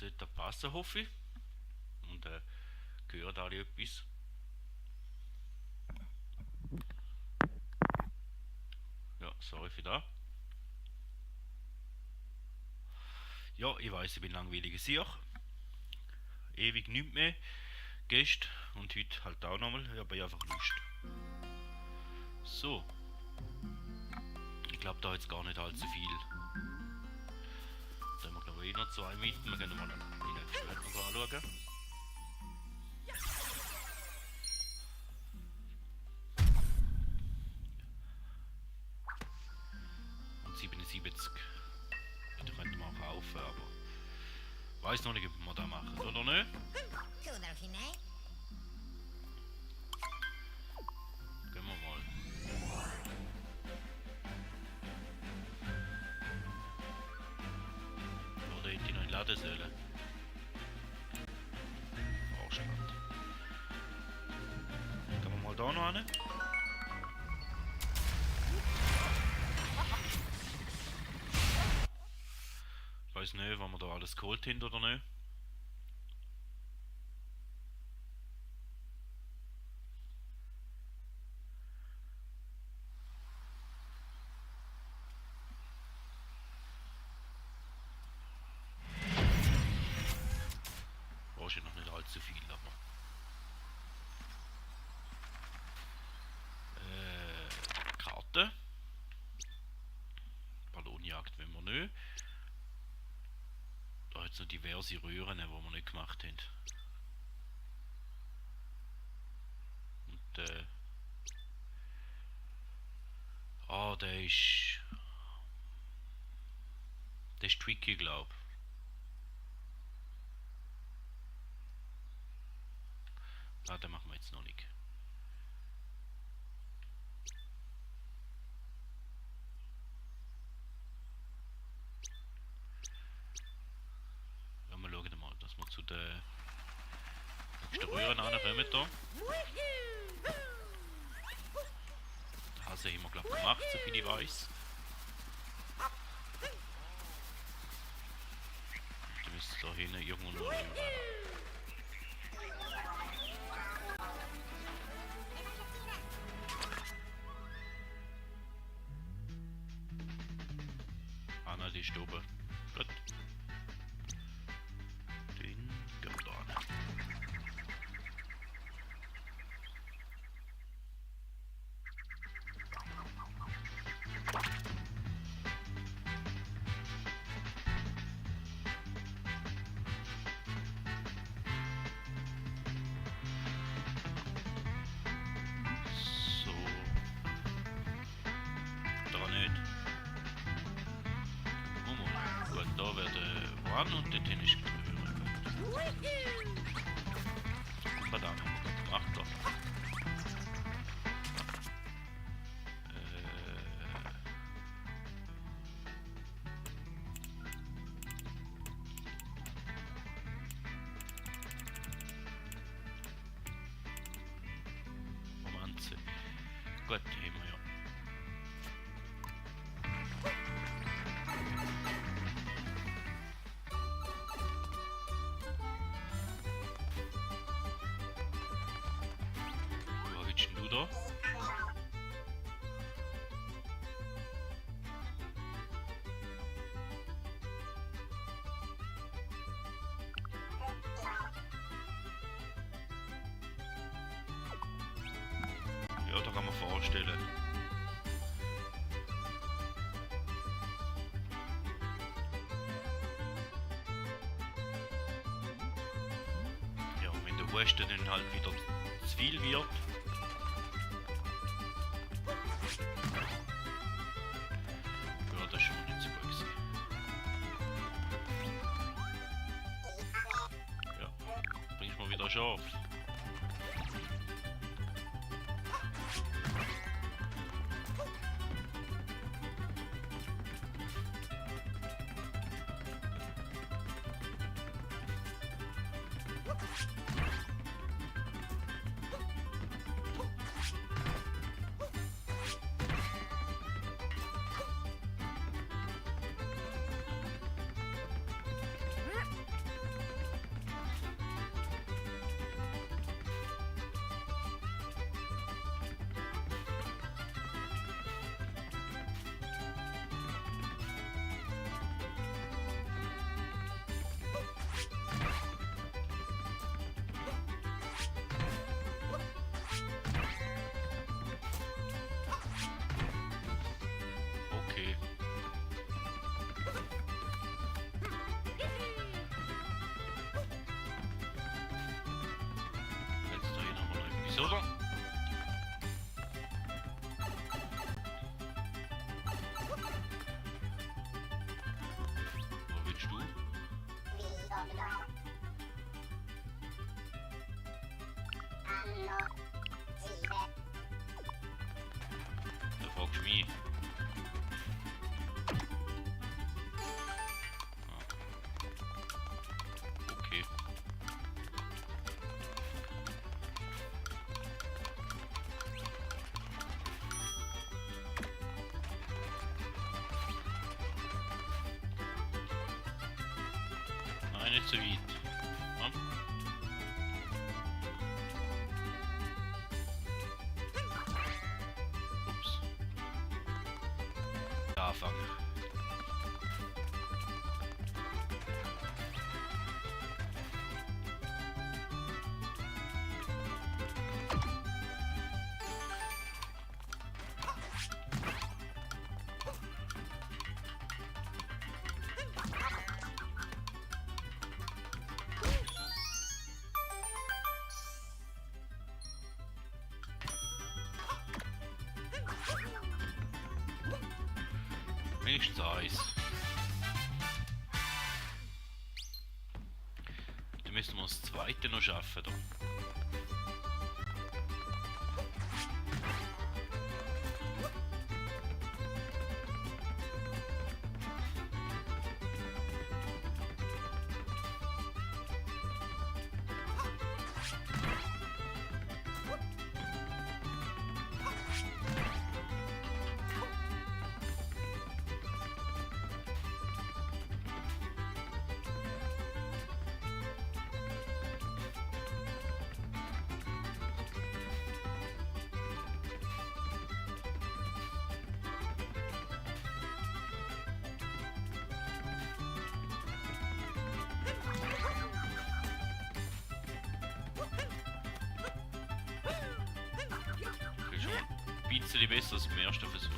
sollte passen, hoffe ich. Und hören alle etwas. Ja, sorry für das. Ja, ich weiß, ich bin langweiliger Sieg. Ewig nichts mehr. Gäste und heute halt auch nochmal. Ich habe einfach Lust. So. Ich glaube, da jetzt gar nicht allzu viel. Da haben wir glaube ich noch 2 Mieten. Wir können mal in den Städten anschauen. Und 77. Die könnten wir auch kaufen, aber ich weiß noch nicht, ob wir das machen oder nicht. Gehen wir mal. Oder hätte ich noch in den Laden sollen? Arschland. Gehen wir mal da noch hin. Ich weiß nicht, wann wir da alles geholt haben oder nicht. Wahrscheinlich noch nicht allzu viel, aber. Karte. Ballonjagd wenn wir nicht. Da hat es noch diverse Röhren, die wir nicht gemacht haben. Und der ist. Der ist tricky, glaube ich. Ah, den machen wir jetzt noch nicht. Ja, wir schauen mal, dass wir zu den nächsten Röhren ankommen da. Das haben wir glaube ich gemacht, so viel ich weiß. Da müsste da hinten irgendwo noch eine Röhre haben. Ah nein, die ist oben. Gut. Den gehen wir da an. So. Da nicht. Gut, da wäre der One und dort hinten ist die Röhre. Verdammt, haben wir gemacht da. Romanze. Gut, die haben wir ja. Was willst denn du da? Ja, da kann man vorstellen. Ja, wenn der Husten dann halt wieder zu viel wird. Ja, das ist schon nicht so gut gewesen. Ja, bringst mal wieder Schaf. oder? Wo willst du? Da fragst du mich. Okay. Nein, nicht so weit. Ja. Ups. Anfangen. Wenigstens eins. Dann müssen wir das zweite noch schaffen. Da. Okay, schon ein bisschen besser als beim ersten Versuch.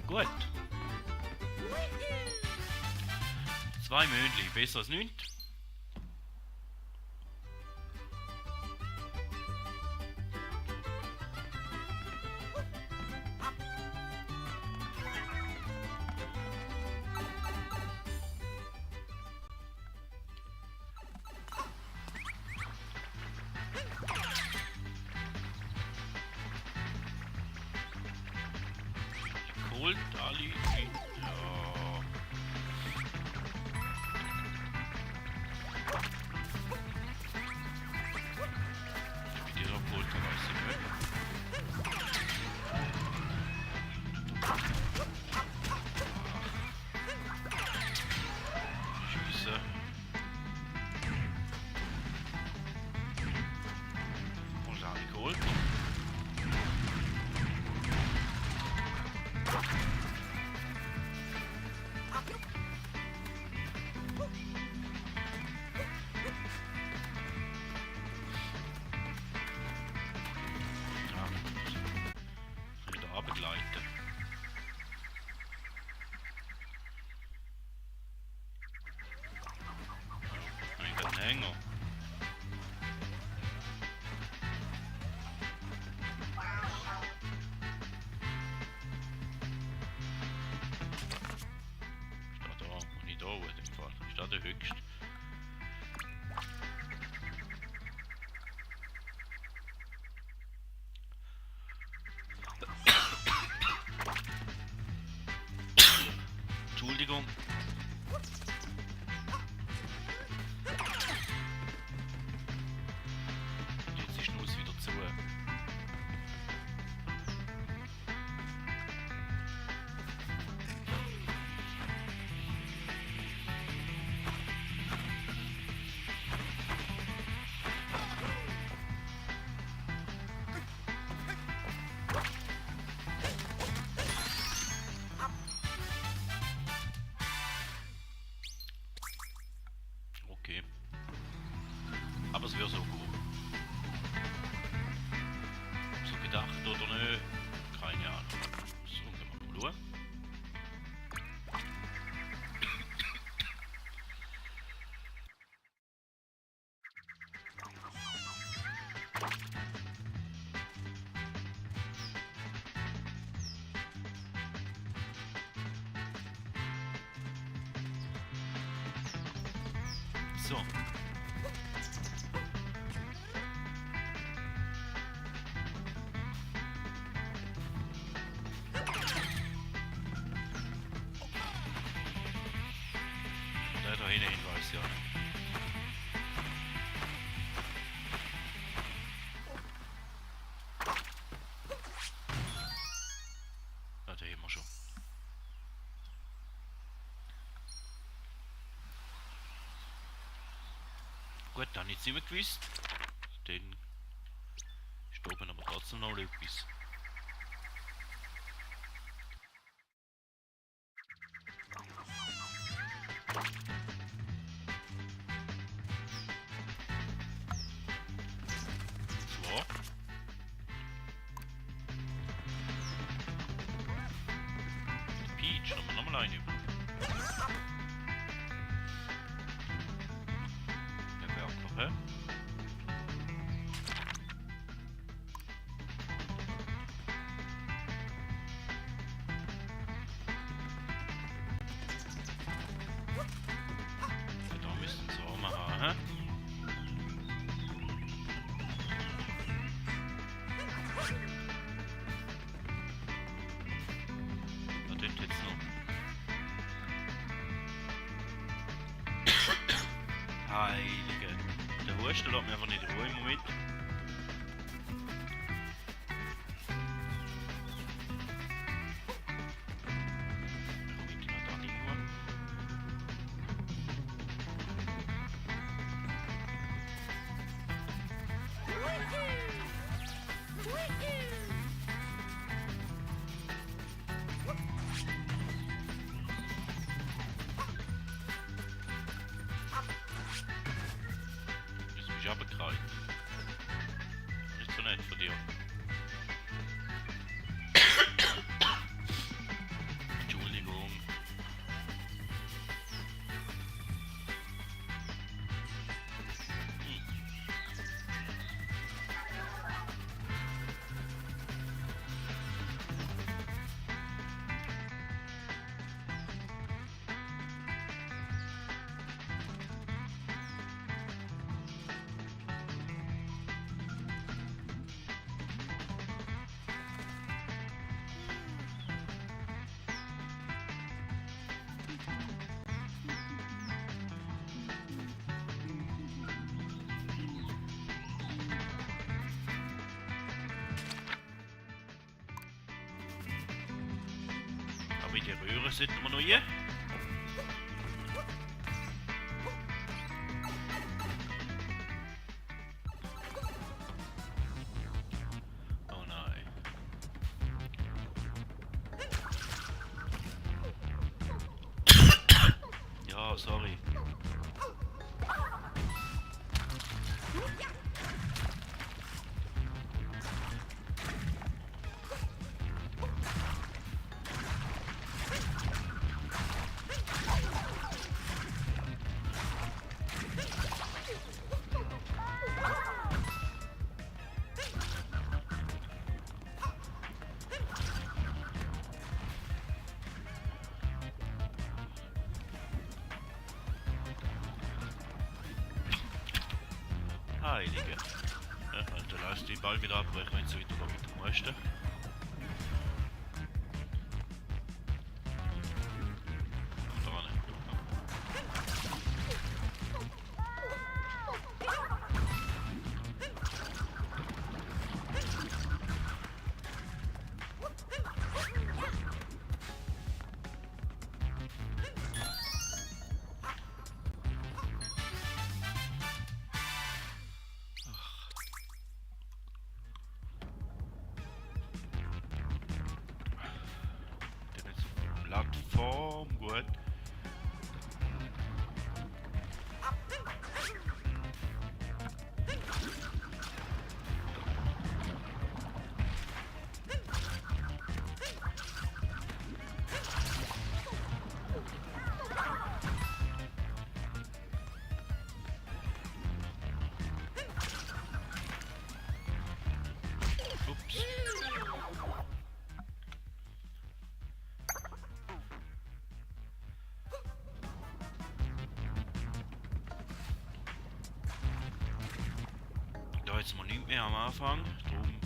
Gut. 2 Möhnli, besser als nichts. Holt alle. Ja. Wie die abholt, weiß ich nicht. Schieße. Und alle geholt. Begleiten. Ich habe einen Hänger. Steht da und nicht da in dem Fall. Ist da der höchste? Entschuldigung. Jetzt ist die Nuss wieder zu. aber es wäre so gut. So gedacht oder nö? Keine Ahnung. So, gehen wir mal schauen. So. Der da hinten weiß ja. Ja, den haben wir schon. Gut, dann jetzt nicht mehr gewusst. Dann ist oben aber trotzdem noch etwas. So. Peach, haben wir nochmal eine über. Der Werkler, hä? Da müssen sie auch mal haben, hä? Da dort jetzt noch. Heilige. Der Husten lässt mich einfach nicht in Ruhe im Moment. Warum ich noch da nicht hin? Jetzt bin ich runtergekrallt. Nicht so nett von dir. Entschuldigung. Aber in die Röhre sollten wir noch hier. Oh nein. Ja, sorry. Heilige. Ja, dann lass den Ball wieder abbrechen, wenn du wieder mit musst. Dran. Plattform, gut. nichts mehr am Anfang. Drum.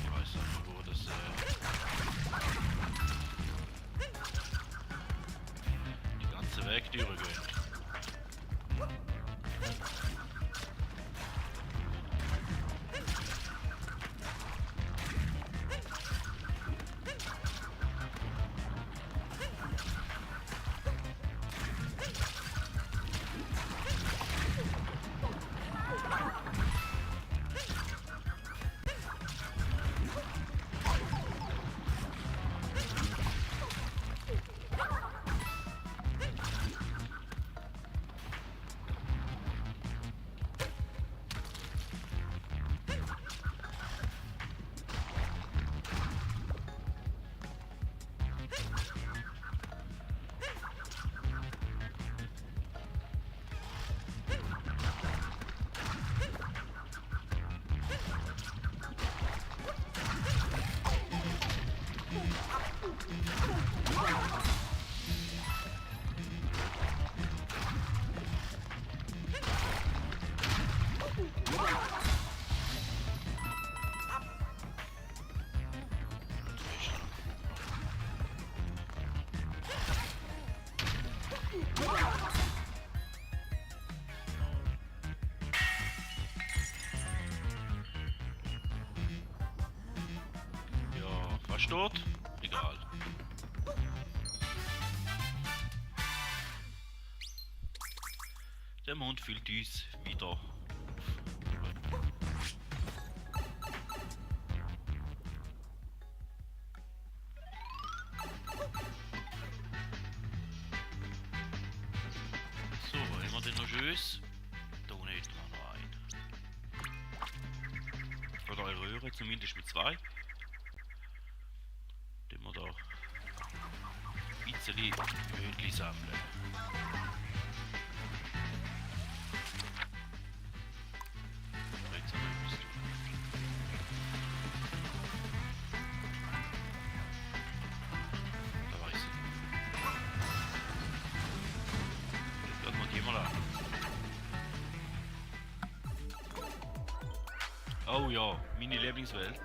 Ich weiß auch nicht, wo das die ganze Weg durchgeht. Ja, fast tot? Egal. Der Mond füllt uns wieder auf. So, haben wir den noch schönes? Da unten hätten wir noch einen. Oder eine Röhre, zumindest mit zwei. Den wir da ein bisschen Höhlen sammeln. Oh ja, meine Lieblingswelt.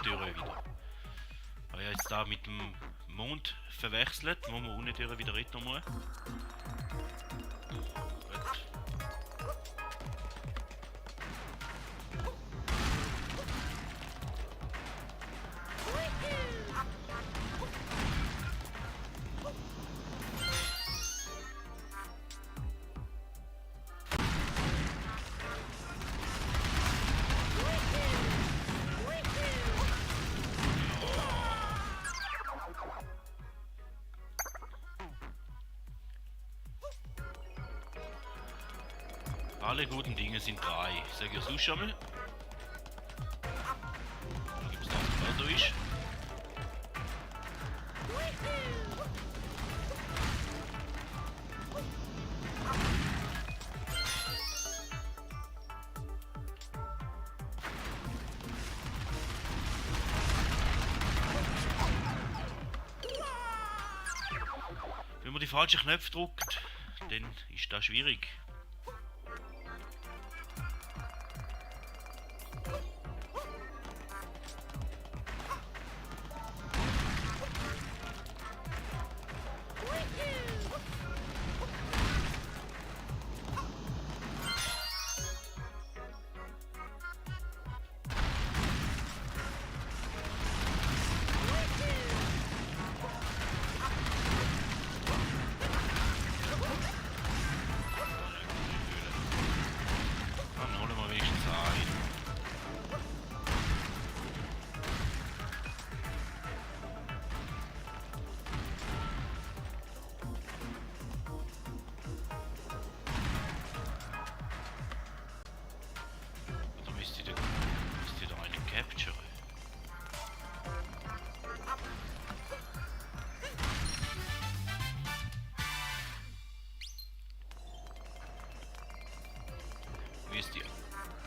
Wieder. Weil ich jetzt da mit dem Mond verwechselt, wo man unten durch wieder retten muss. Alle guten Dinge sind drei. Sag ich so schon mal. Gibt es da was durch? Wenn man die falschen Knöpfe drückt, dann ist das schwierig.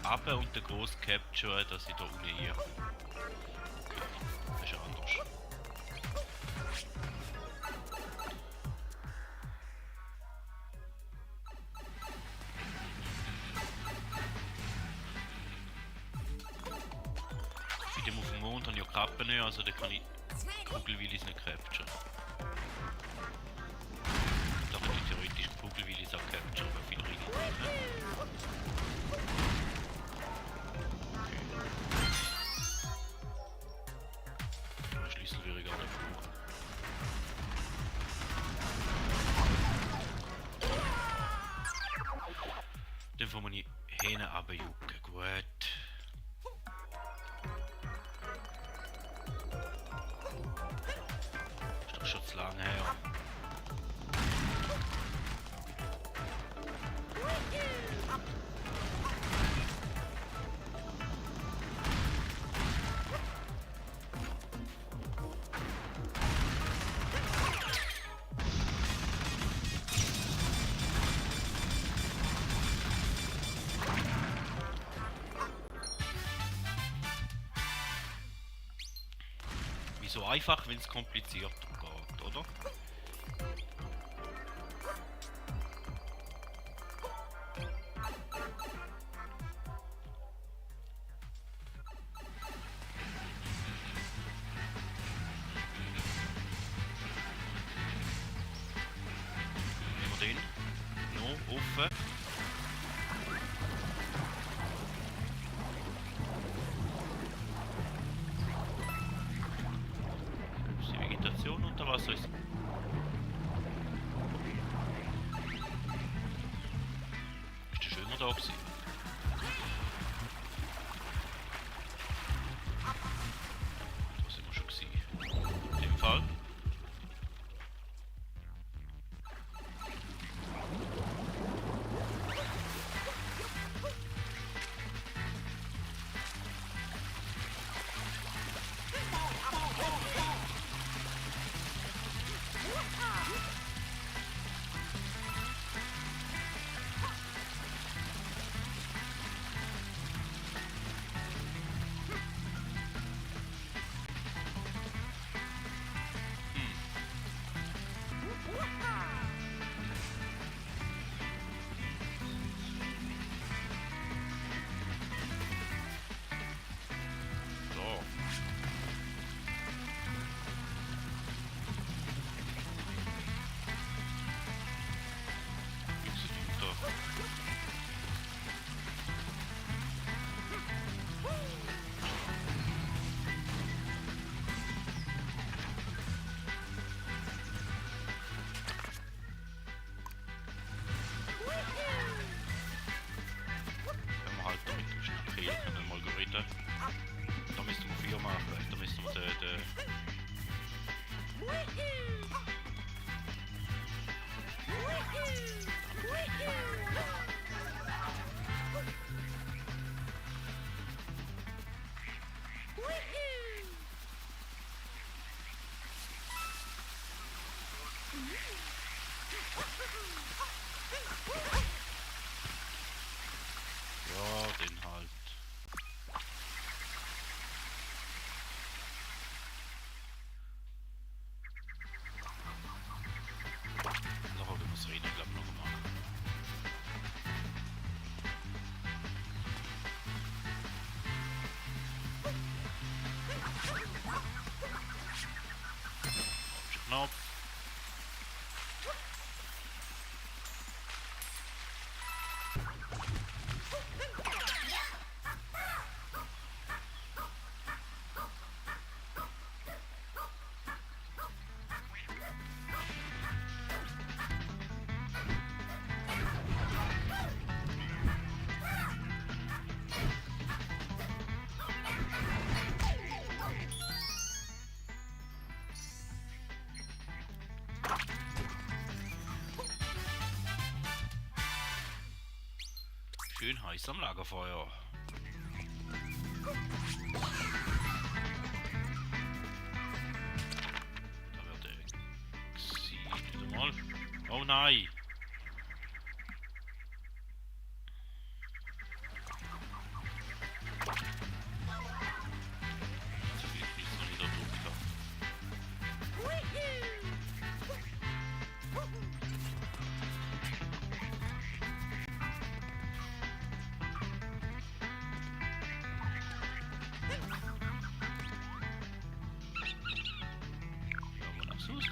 runter und den groß capture, dass ich da unten hier. Okay, das ist ja anders. Bei dem auf dem Mond habe ich ja Kappen nicht, also da kann ich Kugelwillis nicht capture. Da kann ich theoretisch Kugelwillis auch capture, weil viele Ringe drin. Den Schlüssel würde ich gar nicht brauchen. Dann får man die Hähne runterjucken, gut. Ist doch schon zu lange her. So einfach, wenn es komplizierter geht, oder? Nehmen wir den. Noch offen. Unter Wasser ist. Ist der schöner da gewesen? Da sind wir schon gewesen. In dem Fall. Da müssten wir 4 machen. Da müssten wir den ja, den halt. Nachher werden wir das Rennen, glaube ich, noch machen. Knopf. Schön heiß am Lagerfeuer. Da wird der Xi wieder mal. Oh nein!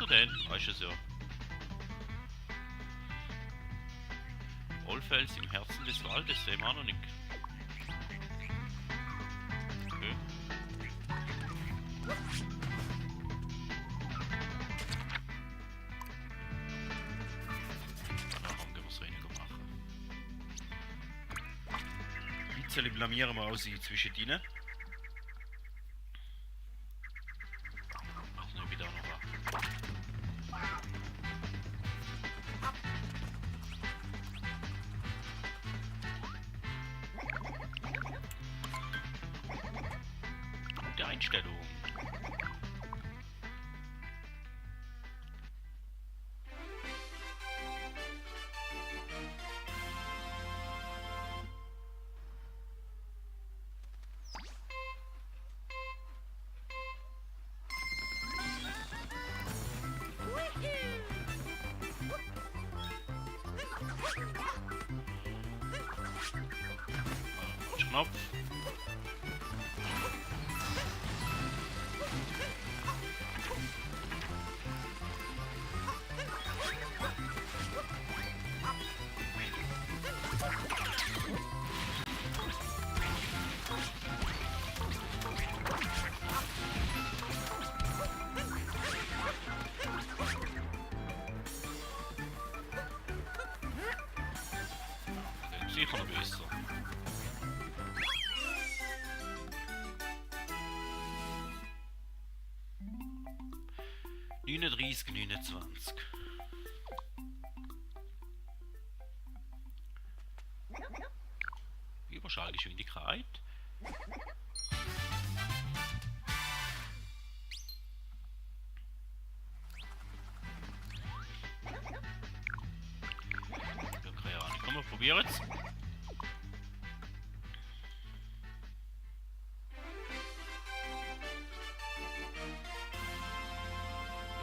den, weißt du es ja. Ohlfels im Herzen des Waldes, sehen wir auch noch nicht. Okay. Dann gehen wir es weniger machen. Ein bisschen blamieren wir auch sie zwischen ihnen. Ach, ne, wieder noch was. Der Einstellung. Knopf. Sicher noch besser. Neununddreißig, 29. Überschallgeschwindigkeit. Ja, keine Ahnung. Komm, wir probieren es.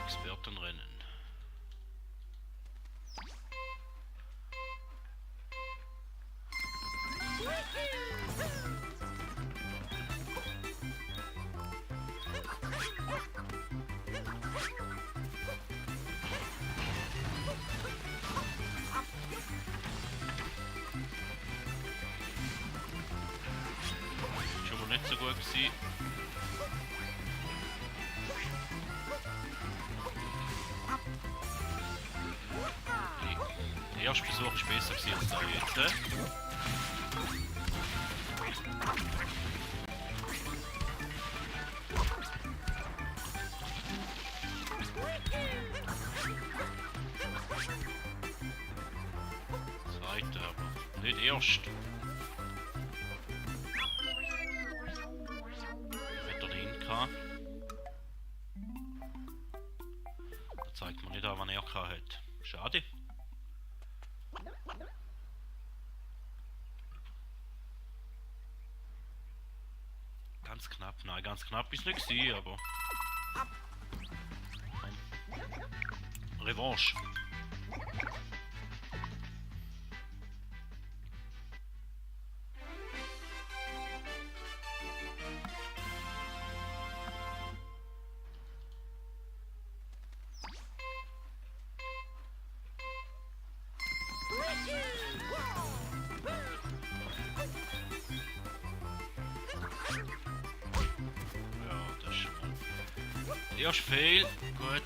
Expertenrennen. Schon mal nicht so gut gewesen. Der erste Versuch ist besser gewesen als der jetzt. Zweiter, aber nicht erst. Hätte er den gehabt. Da zeigt man nicht an, wann er gehabt hat. Schade. Ganz knapp, nein, ganz knapp ist nicht gewesen, aber... Revanche. Ja, das ist schon mal... Erst Fehl, gut.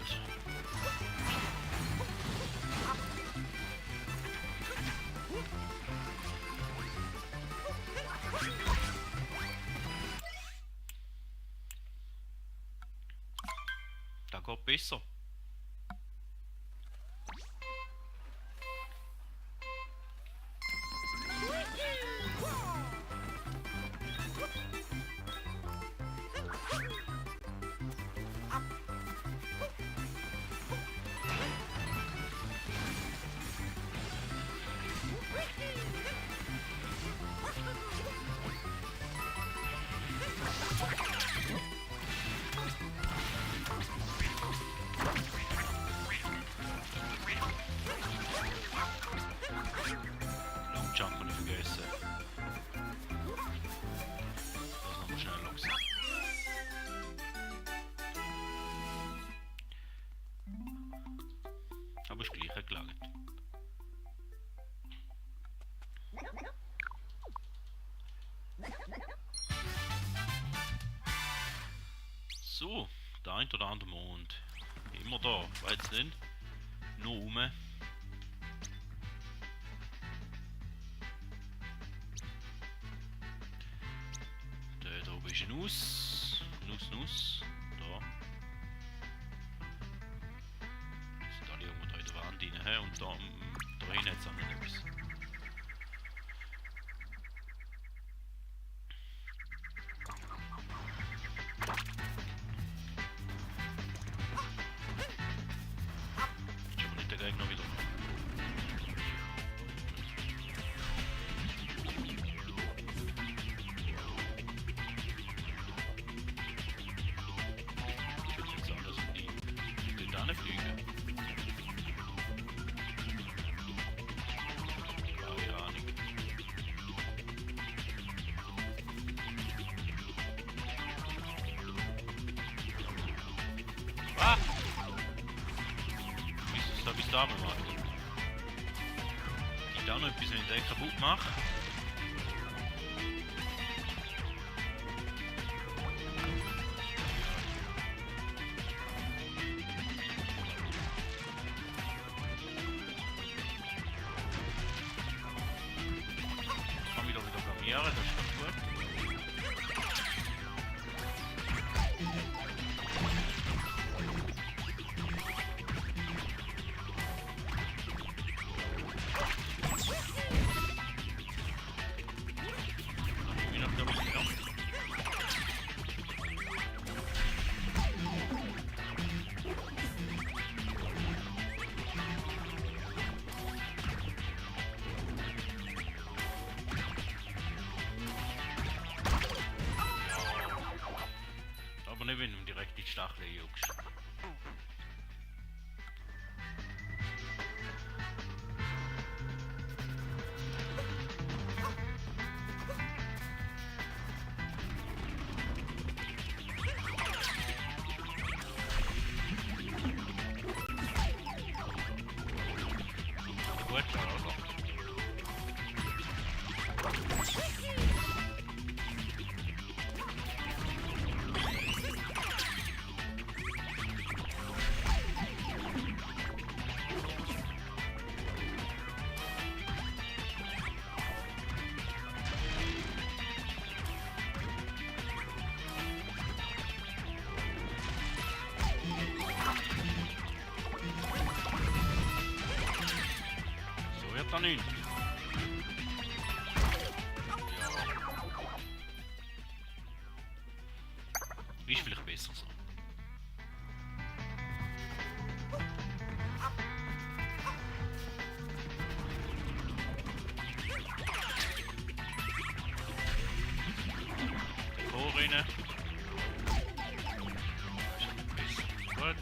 Da geht besser. So, der ein oder andere Mond. Immer da, weiß nicht. Nur rum. Da oben ist eine Nuss. Nuss. Da. Die sind alle irgendwo da in der Wand rein. He? Und da hinten hat es auch noch etwas. Ist aber nicht der Gegner wieder. Da machen. Ich da noch etwas, wenn ich den kaputt mache. Ich kann mich da wieder blamieren, das ist doch gut. Nicht, wenn du direkt die Stachel juckst. Gut, also. Dann nicht. Ja. Ist vielleicht besser so. Vorrennen. Gut.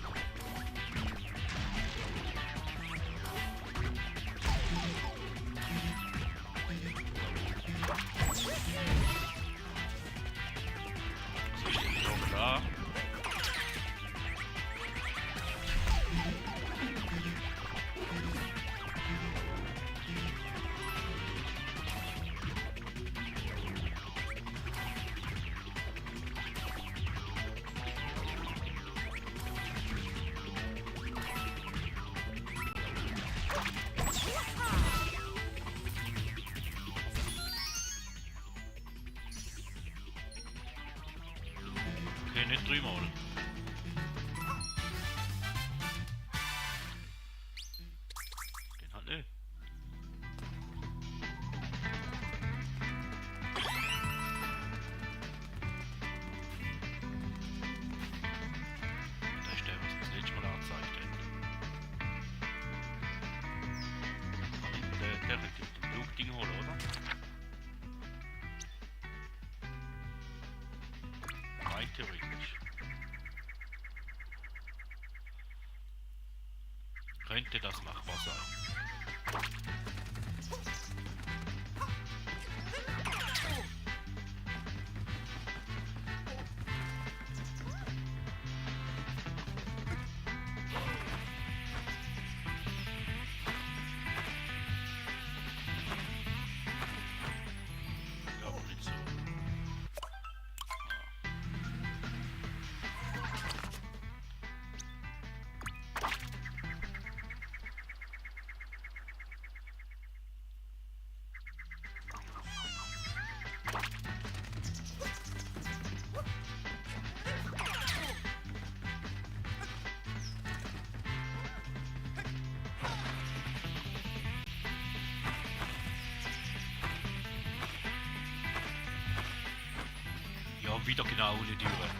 Okay, nicht dreimal. Den halt nicht. Da ist der, was das letzte Mal angezeigt hat. Kann ich mit der Flugding holen, oder? Rein theoretisch. Könnte das machbar sein. Ja, nicht so. wieder genau ohne Türe.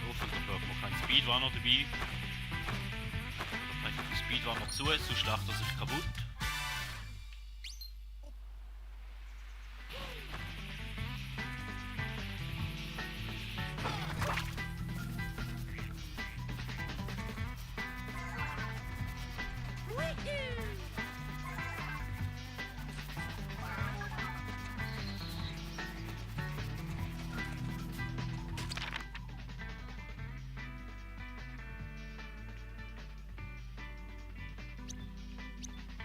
Hoffentlich braucht man keinen Speedrunner dabei. Oder bringt den Speedrunner zu, sonst lacht er sich kaputt.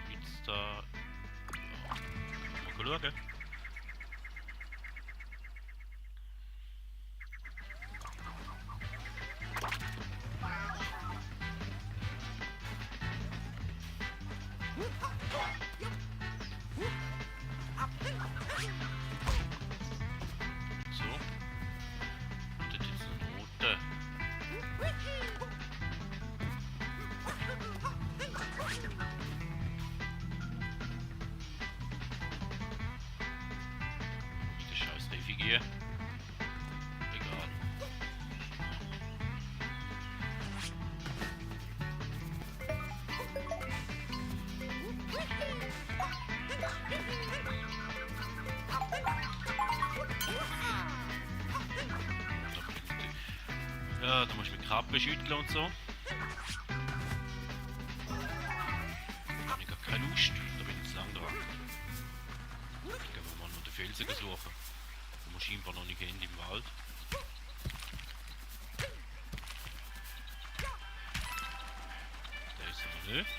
Jetzt da... Mal schauen. So. Und das ist ein roter. Ist der scheiß Refigier. Egal. Ja, da muss ich mit Krabben schütteln und so. Da habe ich gar keine Lust, da bin ich zu lang dran. Gehen wir mal noch den Felsen suchen, wo wir scheinbar noch nicht gehen im Wald. Da ist er noch nicht.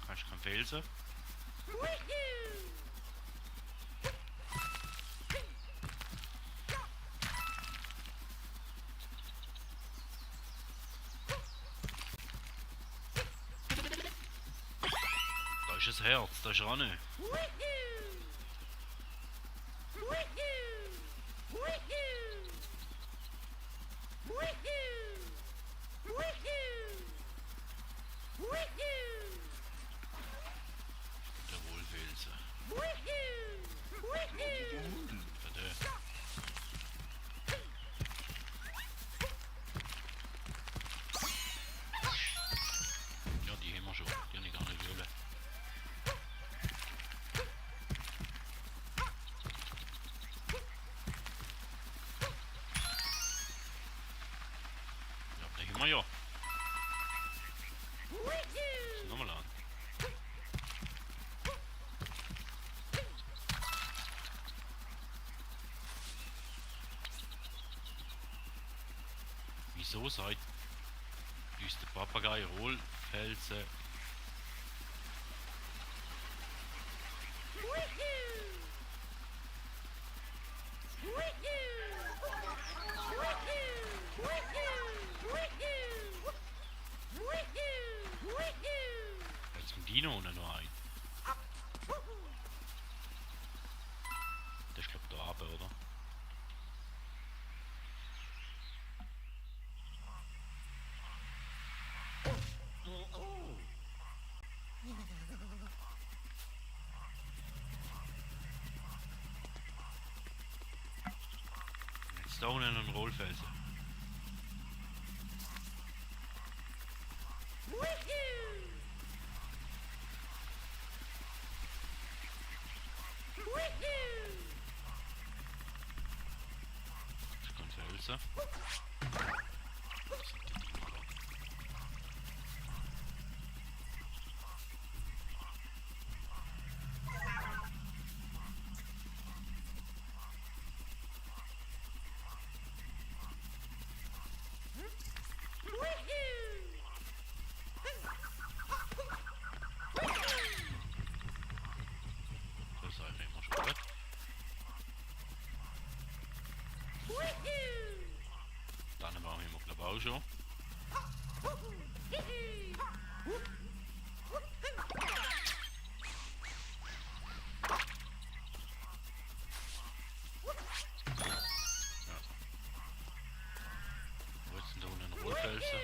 Da ist kein Felsen. Da ist ein Herz, da ist er auch nicht. Der Wohlfelsen. Der. Ja, die haben wir schon. Die habe ich gar nicht wollen. Ja, den haben wir ja. So, nochmal an. Wieso sagt uns der Papagei Rohlfelsen? Jetzt kommt Dino unten noch ein. Der ist glaub da oben, oder? Jetzt da unten ein Rollfelsen. Das kommt Felsen. Das sind die Dino da. Das ist eigentlich immer schon gut. schon. Wo ist denn da unten ein Rollfelsen?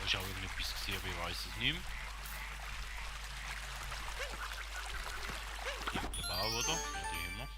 Ich habe irgendetwas gesehen, aber ich weiß es nicht mehr. Hier der Bau, oder? Ja, die haben wir.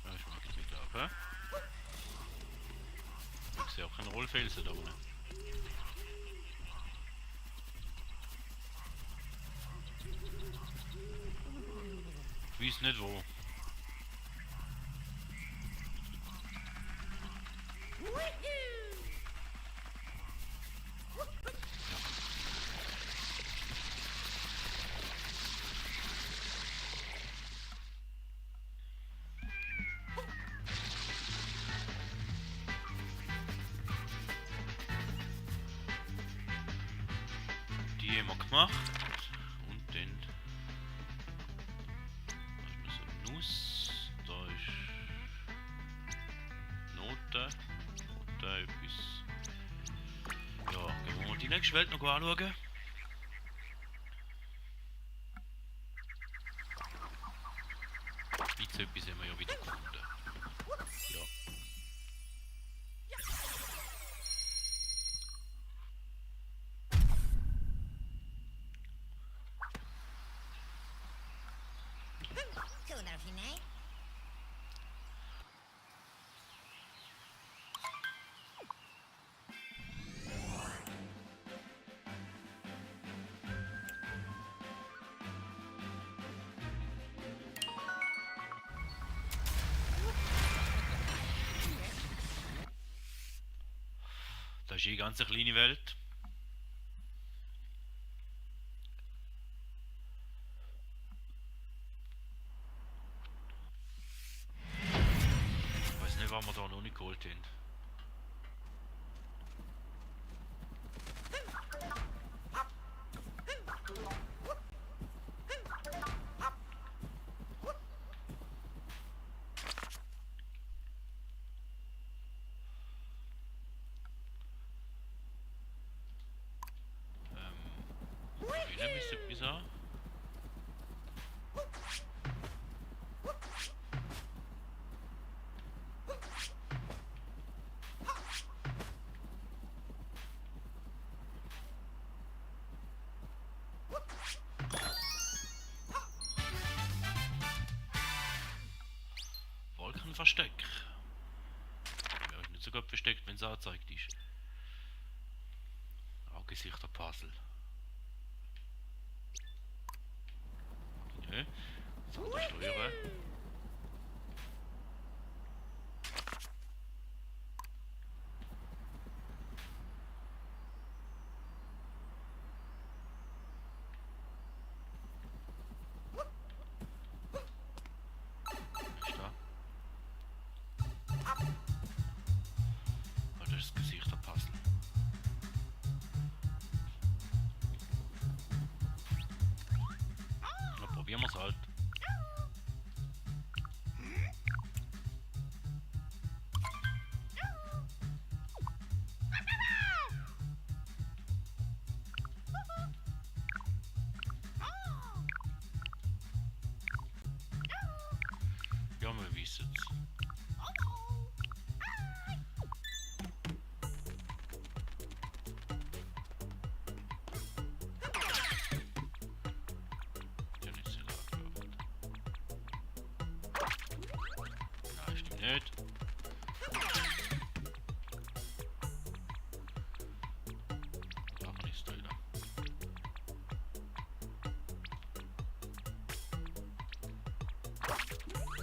Ja, ich mag es nicht ab, hä? Ich sehe auch keinen Rollfelsen da unten. Ich weiß nicht wo. Die haben wir gemacht. Und dann. Da ist noch so eine Nuss. Da ist. Note. Da etwas. Ja, gehen wir mal die nächste Welt noch anschauen. Jetzt etwas haben wir ja wieder gefunden. Ja. Zo, daar vind je. Das ist eh ganz eine kleine Welt. Ich weiß nicht, was wir da noch nicht geholt haben. Hier müsste etwas haben. Wolkenversteck. Ja, ist nicht so gut versteckt, wenn es angezeigt ist. Angesichter-Puzzle. Okay. So, steuern. Ist da? Ah, das ist das Gesichter-Puzzle. Na, probieren wir es halt. Ja, wir wissen es. Ja, nicht so laut geworden. Nein, stimmt nicht. Da kann ich es drin.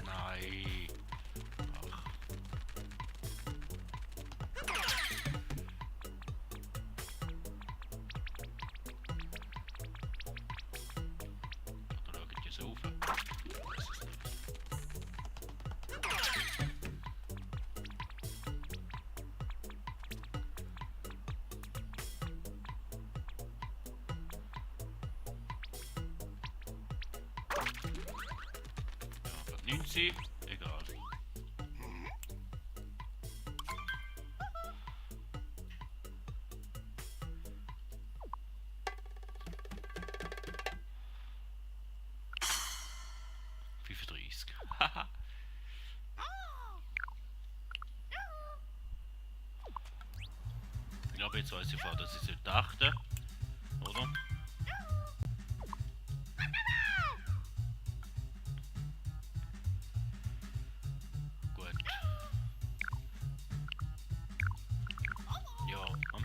Nein. Ach. Da geht jetzt auf. Ja, was nimmt sie? Egal. Haha. Ich glaube, jetzt weiß ich vorher, dass ich es dachte. Oder? Gut. Ja, komm.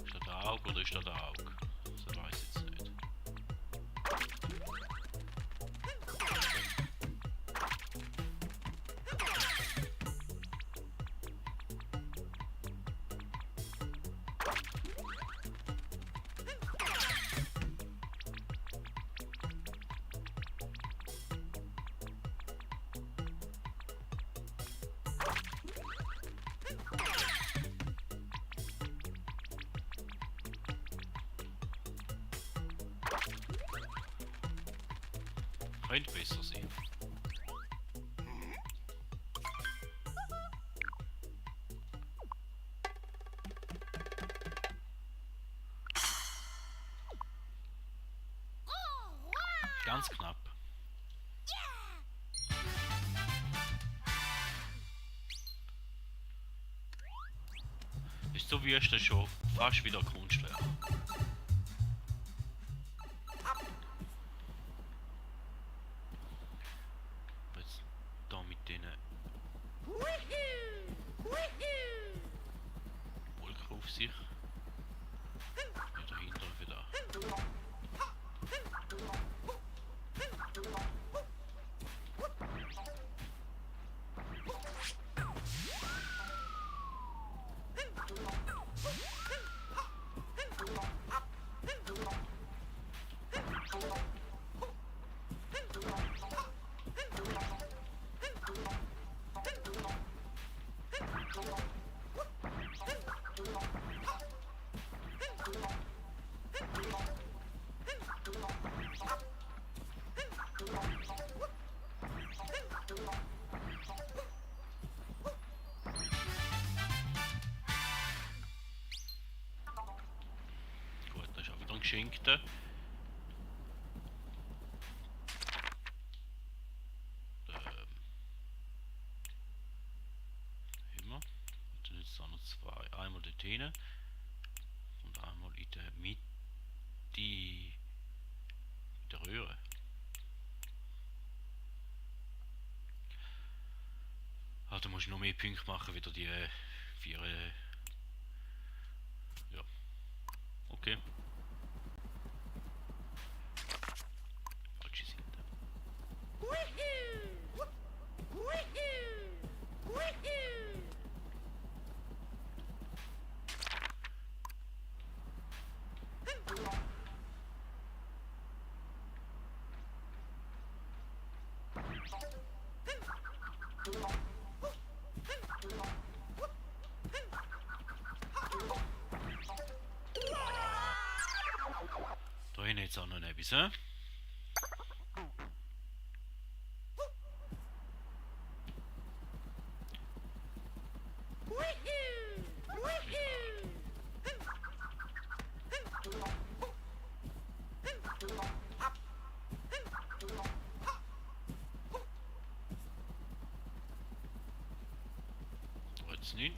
Ist das der Auge oder ist das der Auge? Das weiß ich jetzt nicht. Könnte besser sein. Ganz knapp. Ist so wüst schon fast wieder Kunstwerk. Jetzt da mit denen Wolken auf sich. Ja, dahinter wieder. Gut, das ist auch wieder ein Geschenkter. Immer. Und dann jetzt auch noch zwei. Einmal dort hinten und einmal in der Mitte der Röhre. Ah, da musst du noch mehr Punkte machen, wieder die 4. Ja. Okay. Falsche Seite. jetzt auch noch etwas, hä? Jetzt nicht.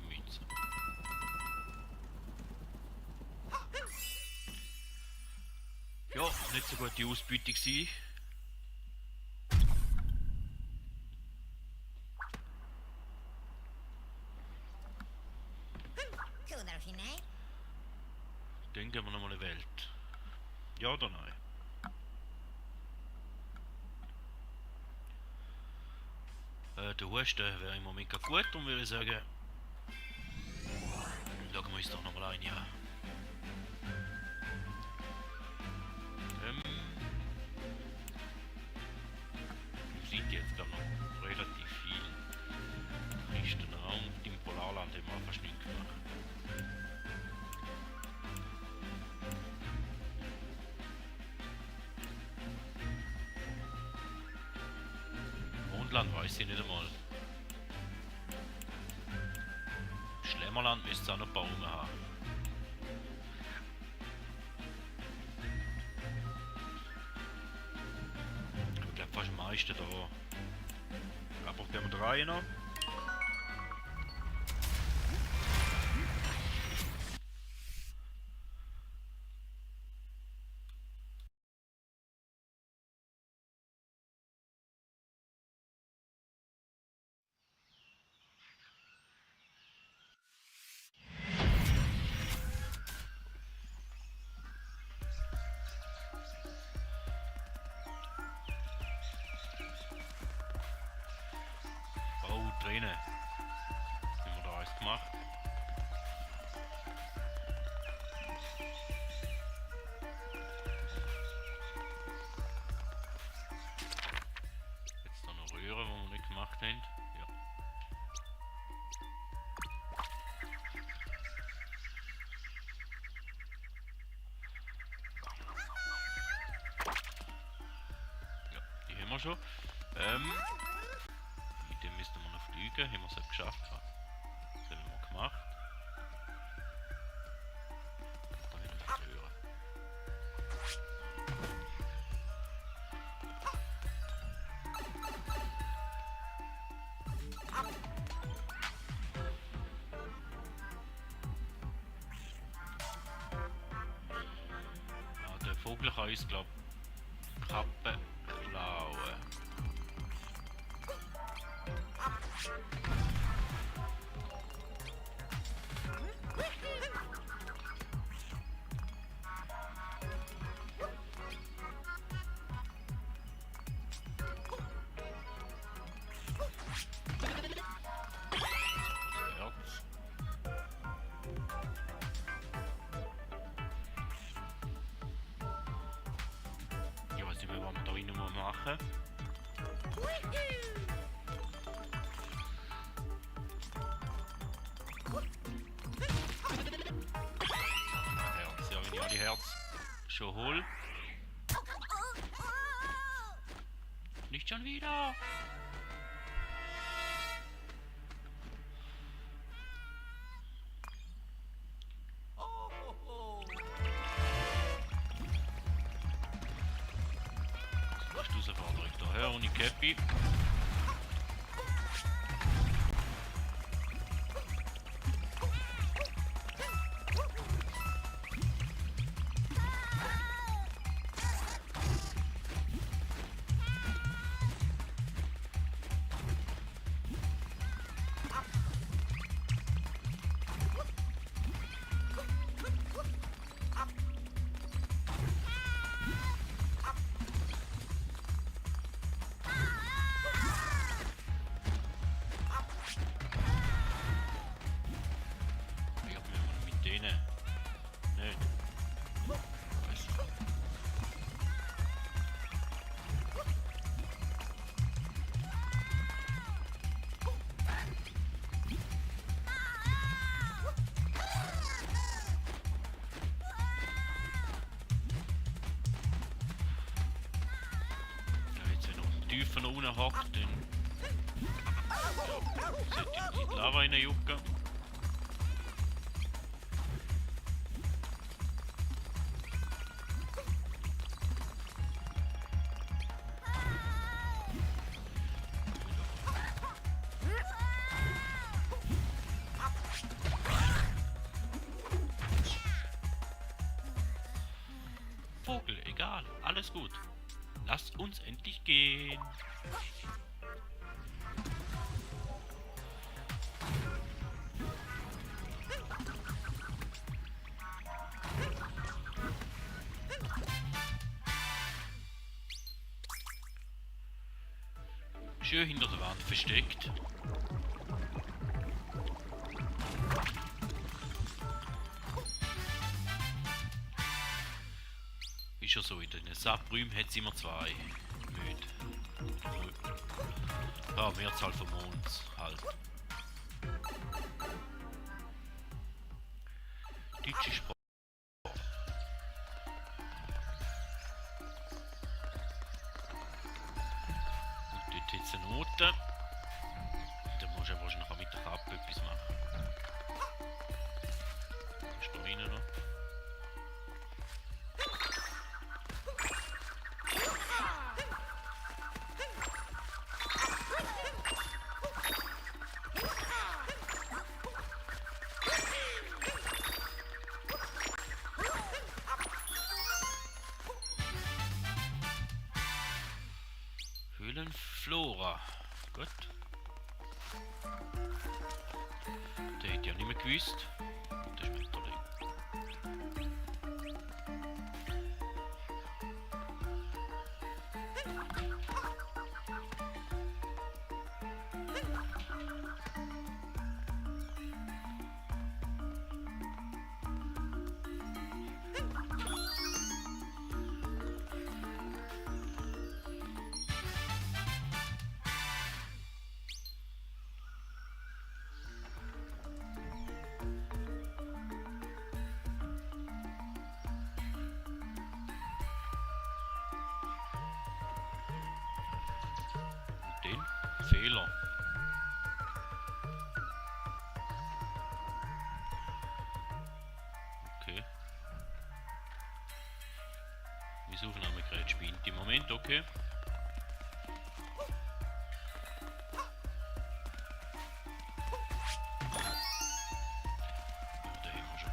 Mit. Ja, nicht so gute Ausbeute gewesen. Cool Dauphiné. Dann gehen wir nochmal eine Welt. Ja oder nein? Der Husten wäre im Moment gerade gut und würde ich sagen, schauen wir uns doch nochmal ein, ja. Sieht jetzt glaube noch relativ viel. Tristen Raum im Polarland haben wir fast nichts gemacht. Mondland weiß ich nicht einmal. Schlemmerland müsste es auch noch Bäume haben. Ich glaube fast am meisten da. Aber gehen wir drei noch. Drinnen. Haben wir da alles gemacht. Jetzt da noch Röhren, die wir nicht gemacht haben. Ja. Ja, die haben wir schon. Mit dem müssten wir noch fliegen, haben wir es geschafft. Das haben wir gemacht. Da haben wir die Röhre. Ja, der Vogel kann uns, glaube ich, Kappe klauen. Herz. Ich weiß nicht mehr, was wir da rein machen. Herz, ja, wenn ich alle Herz schon hol. Nicht schon wieder! Was ist das Fahrzeug daher ohne Käppi? von da unten hockt, dann sollte ich in die Lava reinjucken. Vogel, egal, alles gut. Lasst uns endlich gehen. Schön hinter der Wand versteckt. Ist ja so, in den Subräumen hat es immer zwei. Nicht. Ja, Mehrzahl von Mons halt. Deutsche Sprache. Und dort hat es eine Note. Da musst du wahrscheinlich auch mit der Kappe etwas machen. Da ist da rein noch. Höhlenflora. Gut. Der hätte ja nicht mehr gewusst. Das ist Metterling. Den Fehler. Okay. Mein Aufnahmegerät spinnt im Moment, okay. Ja, da haben wir schon.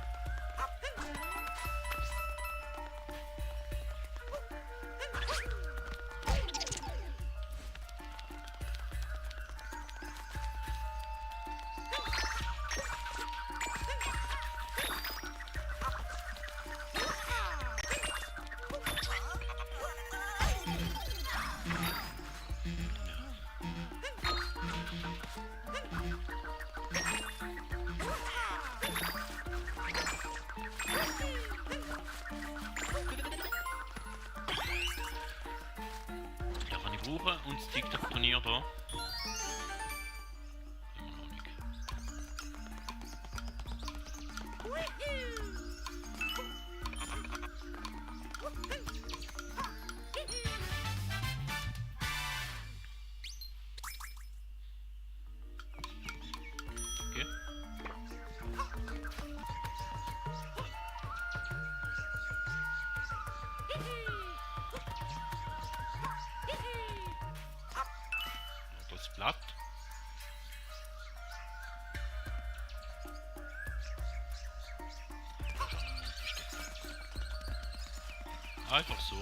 Ja, kann ich brauchen und das Tic-Tac-Turnier da. Immer noch nicht. Okay. Das Blatt. Einfach so.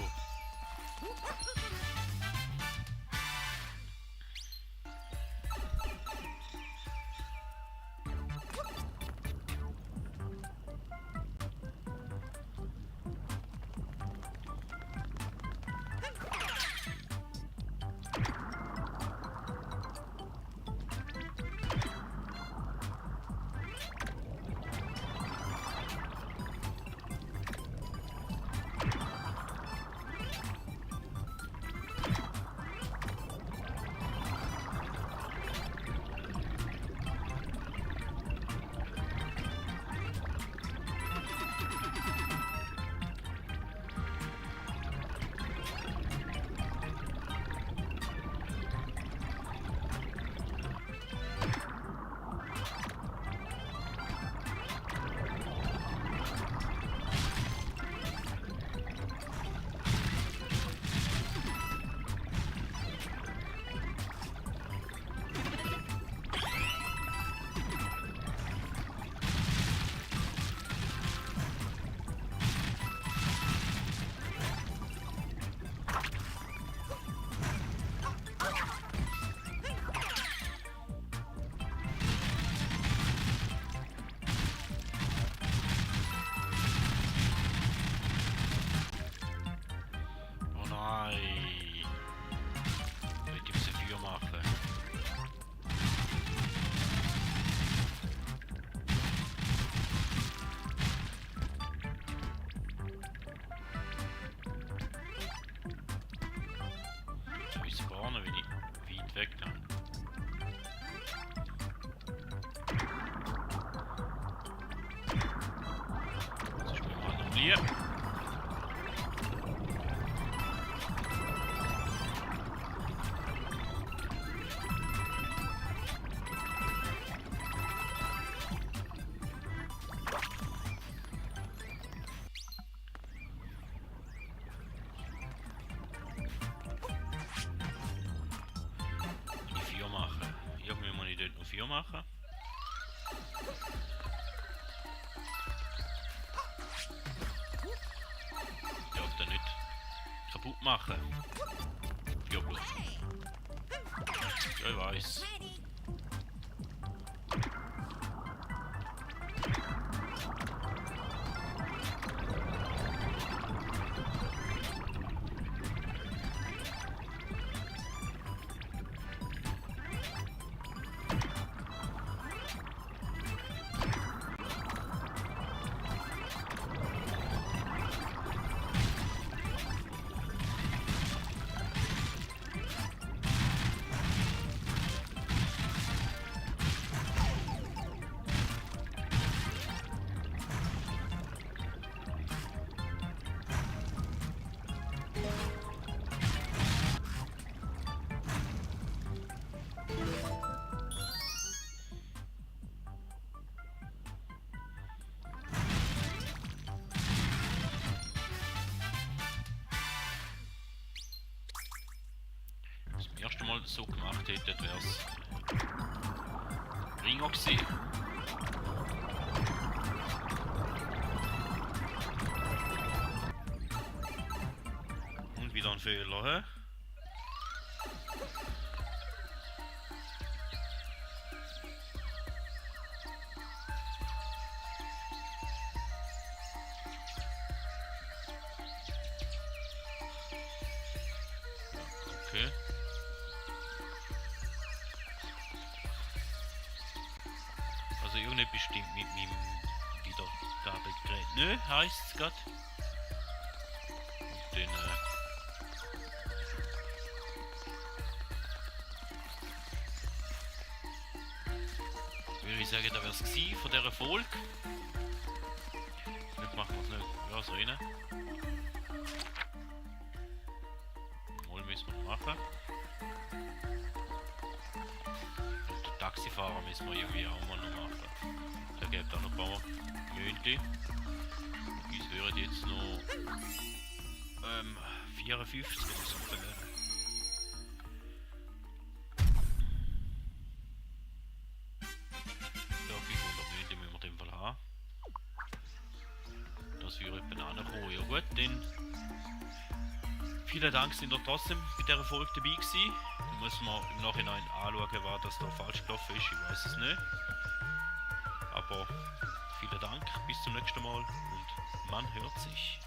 verlieren. Die 4 machen. Irgendwie muss ich dort noch 4 machen. Ich darf den nicht kaputt machen. Ja, bloß. Ja, ich weiß. Ready. Das erste Mal so gemacht hätte, wäre es Ringer gewesen. Und wieder ein Fehler, hä? Okay. Also irgendetwas bestimmt mit meinem Wiedergabegerät. Nö, heisst es grad. Und dann würde ich sagen, da wäre es gewesen von dieser Folge. Jetzt machen wir es nicht. Ja, so rein. Mal müssen wir noch machen. Und den Taxifahrer müssen wir irgendwie auch mal noch machen. Da gibt auch noch ein paar Minuten. Uns wären jetzt noch 54 oder so wären. Ja, 500 Minuten müssen wir in dem Fall haben. Das würde etwa ankommen. Ja gut, dann vielen Dank, sind ihr trotzdem bei dieser Folge dabei gewesen. Da muss man im Nachhinein anschauen, was das da falsch gelaufen ist. Ich weiß es nicht. Aber vielen Dank, bis zum nächsten Mal und man hört sich.